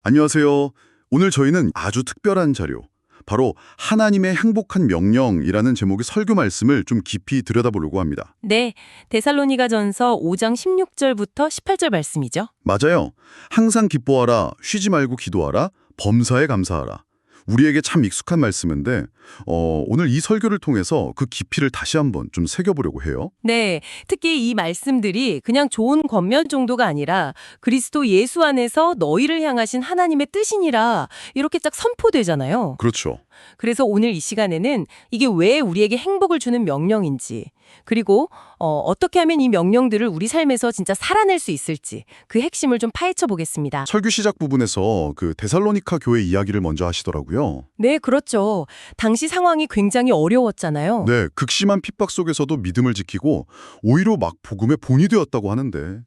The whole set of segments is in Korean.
안녕하세요. 오늘 저희는 아주 특별한 자료, 바로 하나님의 행복한 명령이라는 제목의 설교 말씀을 좀 깊이 들여다보려고 합니다. 네, 데살로니가전서 5장 16절부터 18절 말씀이죠. 맞아요. 항상 기뻐하라, 쉬지 말고 기도하라, 범사에 감사하라. 우리에게 참 익숙한 말씀인데 오늘 이 설교를 통해서 그 깊이를 다시 한번 좀 새겨보려고 해요. 네, 특히 이 말씀들이 그냥 좋은 겉면 정도가 아니라 그리스도 예수 안에서 너희를 향하신 하나님의 뜻이니라 이렇게 딱 선포되잖아요. 그렇죠. 그래서 오늘 이 시간에는 이게 왜 우리에게 행복을 주는 명령인지, 그리고 어떻게 하면 이 명령들을 우리 삶에서 진짜 살아낼 수 있을지 그 핵심을 좀 파헤쳐 보겠습니다. 설교 시작 부분에서 그 데살로니카 교회 이야기를 먼저 하시더라고요. 네, 그렇죠. 당시 상황이 굉장히 어려웠잖아요. 네, 극심한 핍박 속에서도 믿음을 지키고 오히려 막 복음의 본이 되었다고 하는데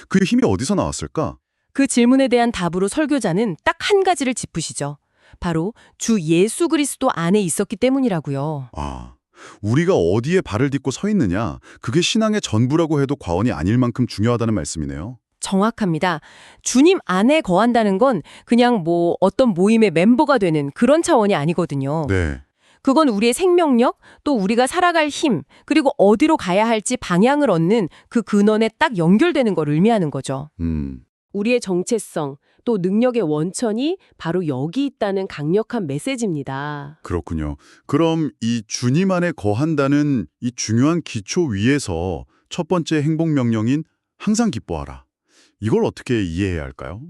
그 힘이 어디서 나왔을까? 그 질문에 대한 답으로 설교자는 딱 한 가지를 짚으시죠. 바로 주 예수 그리스도 안에 있었기 때문이라고요. 아, 우리가 어디에 발을 딛고 서 있느냐, 그게 신앙의 전부라고 해도 과언이 아닐 만큼 중요하다는 말씀이네요. 정확합니다. 주님 안에 거한다는 건 그냥 어떤 모임의 멤버가 되는 그런 차원이 아니거든요. 네, 그건 우리의 생명력, 또 우리가 살아갈 힘, 그리고 어디로 가야 할지 방향을 얻는 그 근원에 딱 연결되는 걸 의미하는 거죠. 우리의 정체성, 또 능력의 원천이 바로 여기 있다는 강력한 메시지입니다. 그렇군요. 그럼 이 주님 안에 거한다는 이 중요한 기초 위에서 첫 번째 행복 명령인 항상 기뻐하라. 이걸 어떻게 이해해야 할까요?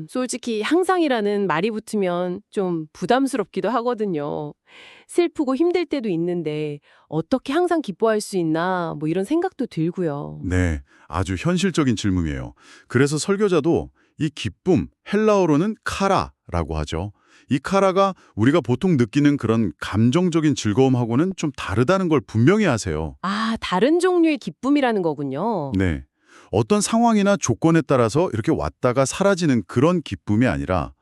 솔직히 항상이라는 말이 붙으면 좀 부담스럽기도 하거든요. 슬프고 힘들 때도 있는데 어떻게 항상 기뻐할 수 있나 이런 생각도 들고요. 네, 아주 현실적인 질문이에요. 그래서 설교자도 이 기쁨, 헬라어로는 카라라고 하죠. 이 카라가 우리가 보통 느끼는 그런 감정적인 즐거움하고는 좀 다르다는 걸 분명히 하세요. 아, 다른 종류의 기쁨이라는 거군요. 네. 어떤 상황이나 조건에 따라서 이렇게 왔다가 사라지는 그런 기쁨이 아니라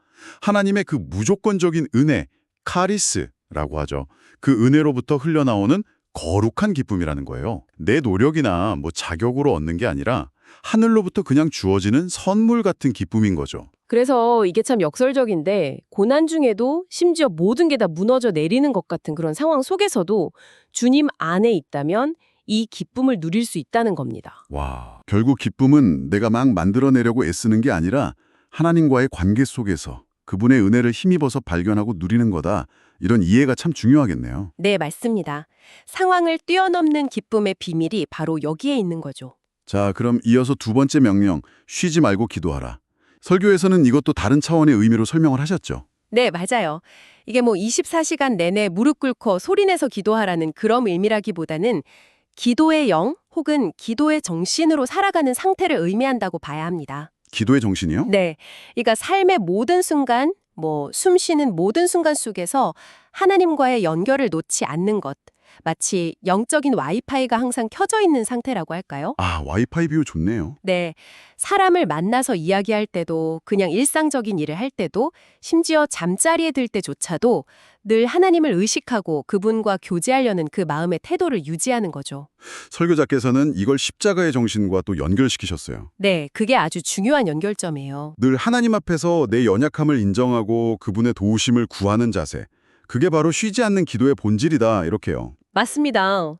하나님의 그 무조건적인 은혜, 카리스라고 하죠. 그 은혜로부터 흘러나오는 거룩한 기쁨이라는 거예요. 내 노력이나 자격으로 얻는 게 아니라 하늘로부터 그냥 주어지는 선물 같은 기쁨인 거죠. 그래서 이게 참 역설적인데 고난 중에도 심지어 모든 게 다 무너져 내리는 것 같은 그런 상황 속에서도 주님 안에 있다면 이 기쁨을 누릴 수 있다는 겁니다. 와, 결국 기쁨은 내가 막 만들어내려고 애쓰는 게 아니라 하나님과의 관계 속에서 그분의 은혜를 힘입어서 발견하고 누리는 거다. 이런 이해가 참 중요하겠네요. 네, 맞습니다. 상황을 뛰어넘는 기쁨의 비밀이 바로 여기에 있는 거죠. 자, 그럼 이어서 두 번째 명령, 쉬지 말고 기도하라. 설교에서는 이것도 다른 차원의 의미로 설명을 하셨죠. 네, 맞아요. 이게 24시간 내내 무릎 꿇고 소리내서 기도하라는 그런 의미라기보다는 기도의 영 혹은 기도의 정신으로 살아가는 상태를 의미한다고 봐야 합니다. 기도의 정신이요? 네. 그러니까 삶의 모든 순간, 숨 쉬는 모든 순간 속에서 하나님과의 연결을 놓지 않는 것. 마치 영적인 와이파이가 항상 켜져 있는 상태라고 할까요? 아, 와이파이 비유 좋네요. 네. 사람을 만나서 이야기할 때도, 그냥 일상적인 일을 할 때도, 심지어 잠자리에 들 때조차도 늘 하나님을 의식하고 그분과 교제하려는 그 마음의 태도를 유지하는 거죠. 설교자께서는 이걸 십자가의 정신과 또 연결시키셨어요. 네, 그게 아주 중요한 연결점이에요. 늘 하나님 앞에서 내 연약함을 인정하고 그분의 도우심을 구하는 자세. 그게 바로 쉬지 않는 기도의 본질이다, 이렇게요. 맞습니다.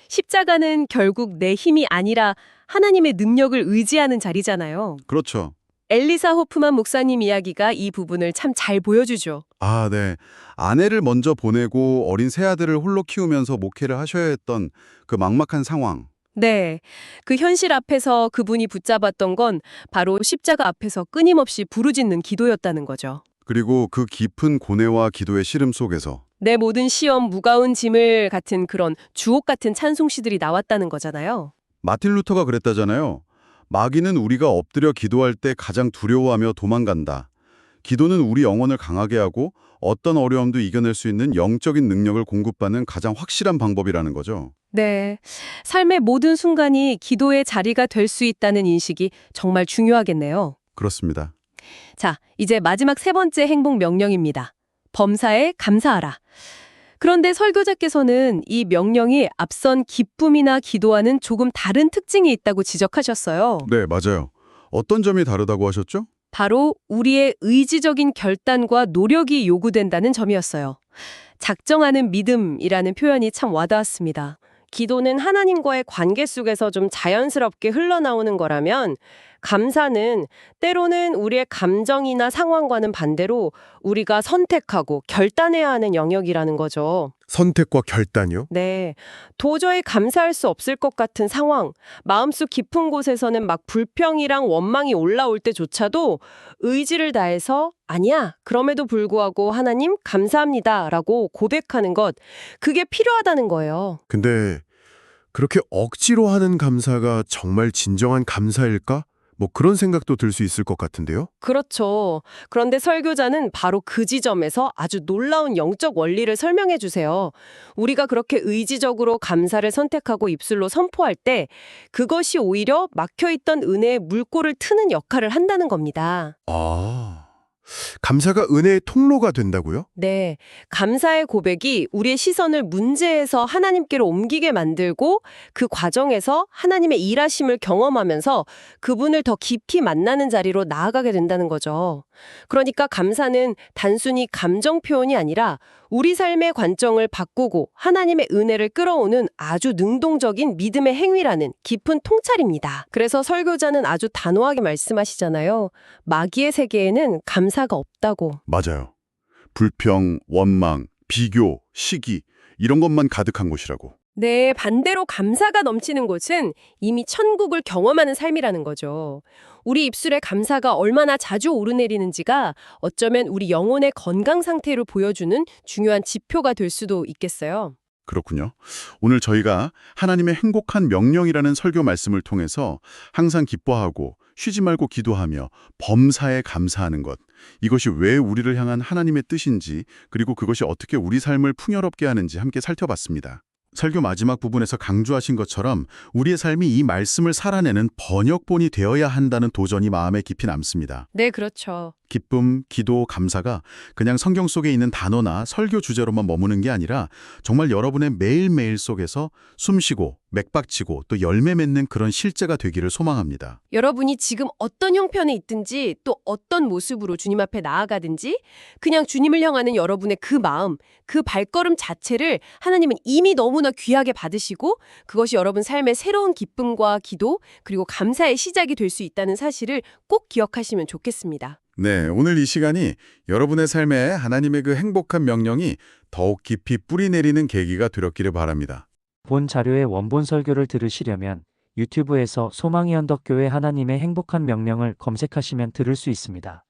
십자가는 결국 내 힘이 아니라 하나님의 능력을 의지하는 자리잖아요. 그렇죠. 엘리사 호프만 목사님 이야기가 이 부분을 참 잘 보여주죠. 아, 네. 아내를 먼저 보내고 어린 새아들을 홀로 키우면서 목회를 하셔야 했던 그 막막한 상황. 네, 그 현실 앞에서 그분이 붙잡았던 건 바로 십자가 앞에서 끊임없이 부르짖는 기도였다는 거죠. 그리고 그 깊은 고뇌와 기도의 시름 속에서 내 모든 시험, 무거운 짐을 같은 그런 주옥 같은 찬송시들이 나왔다는 거잖아요. 마틴 루터가 그랬다잖아요. 마귀는 우리가 엎드려 기도할 때 가장 두려워하며 도망간다. 기도는 우리 영혼을 강하게 하고 어떤 어려움도 이겨낼 수 있는 영적인 능력을 공급받는 가장 확실한 방법이라는 거죠. 네, 삶의 모든 순간이 기도의 자리가 될 수 있다는 인식이 정말 중요하겠네요. 그렇습니다. 자, 이제 마지막 세 번째 행복 명령입니다. 범사에 감사하라. 그런데 설교자께서는 이 명령이 앞선 기쁨이나 기도와는 조금 다른 특징이 있다고 지적하셨어요. 네, 맞아요. 어떤 점이 다르다고 하셨죠? 바로 우리의 의지적인 결단과 노력이 요구된다는 점이었어요. 작정하는 믿음이라는 표현이 참 와닿았습니다. 기도는 하나님과의 관계 속에서 좀 자연스럽게 흘러나오는 거라면 감사는 때로는 우리의 감정이나 상황과는 반대로 우리가 선택하고 결단해야 하는 영역이라는 거죠. 선택과 결단이요? 네. 도저히 감사할 수 없을 것 같은 상황, 마음속 깊은 곳에서는 막 불평이랑 원망이 올라올 때조차도 의지를 다해서 아니야, 그럼에도 불구하고 하나님 감사합니다 라고 고백하는 것, 그게 필요하다는 거예요. 근데 그렇게 억지로 하는 감사가 정말 진정한 감사일까? 뭐 그런 생각도 들 수 있을 것 같은데요? 그렇죠. 그런데 설교자는 바로 그 지점에서 아주 놀라운 영적 원리를 설명해 주세요. 우리가 그렇게 의지적으로 감사를 선택하고 입술로 선포할 때 그것이 오히려 막혀있던 은혜의 물꼬를 트는 역할을 한다는 겁니다. 아, 감사가 은혜의 통로가 된다고요? 네, 감사의 고백이 우리의 시선을 문제에서 하나님께로 옮기게 만들고 그 과정에서 하나님의 일하심을 경험하면서 그분을 더 깊이 만나는 자리로 나아가게 된다는 거죠. 그러니까 감사는 단순히 감정 표현이 아니라 우리 삶의 관점을 바꾸고 하나님의 은혜를 끌어오는 아주 능동적인 믿음의 행위라는 깊은 통찰입니다. 그래서 설교자는 아주 단호하게 말씀하시잖아요. 마귀의 세계에는 감사가 없다고. 맞아요. 불평, 원망, 비교, 시기 이런 것만 가득한 곳이라고. 네, 반대로 감사가 넘치는 곳은 이미 천국을 경험하는 삶이라는 거죠. 우리 입술에 감사가 얼마나 자주 오르내리는지가 어쩌면 우리 영혼의 건강 상태를 보여주는 중요한 지표가 될 수도 있겠어요. 그렇군요. 오늘 저희가 하나님의 행복한 명령이라는 설교 말씀을 통해서 항상 기뻐하고 쉬지 말고 기도하며 범사에 감사하는 것, 이것이 왜 우리를 향한 하나님의 뜻인지, 그리고 그것이 어떻게 우리 삶을 풍요롭게 하는지 함께 살펴봤습니다. 설교 마지막 부분에서 강조하신 것처럼 우리의 삶이 이 말씀을 살아내는 번역본이 되어야 한다는 도전이 마음에 깊이 남습니다. 네, 그렇죠. 기쁨, 기도, 감사가 그냥 성경 속에 있는 단어나 설교 주제로만 머무는 게 아니라 정말 여러분의 매일매일 속에서 숨쉬고 맥박치고 또 열매 맺는 그런 실제가 되기를 소망합니다. 여러분이 지금 어떤 형편에 있든지 또 어떤 모습으로 주님 앞에 나아가든지 그냥 주님을 향하는 여러분의 그 마음, 그 발걸음 자체를 하나님은 이미 너무나 귀하게 받으시고 그것이 여러분 삶의 새로운 기쁨과 기도 그리고 감사의 시작이 될 수 있다는 사실을 꼭 기억하시면 좋겠습니다. 네, 오늘 이 시간이 여러분의 삶에 하나님의 그 행복한 명령이 더욱 깊이 뿌리내리는 계기가 되었기를 바랍니다. 본 자료의 원본 설교를 들으시려면 유튜브에서 소망의 언덕교회 하나님의 행복한 명령을 검색하시면 들을 수 있습니다.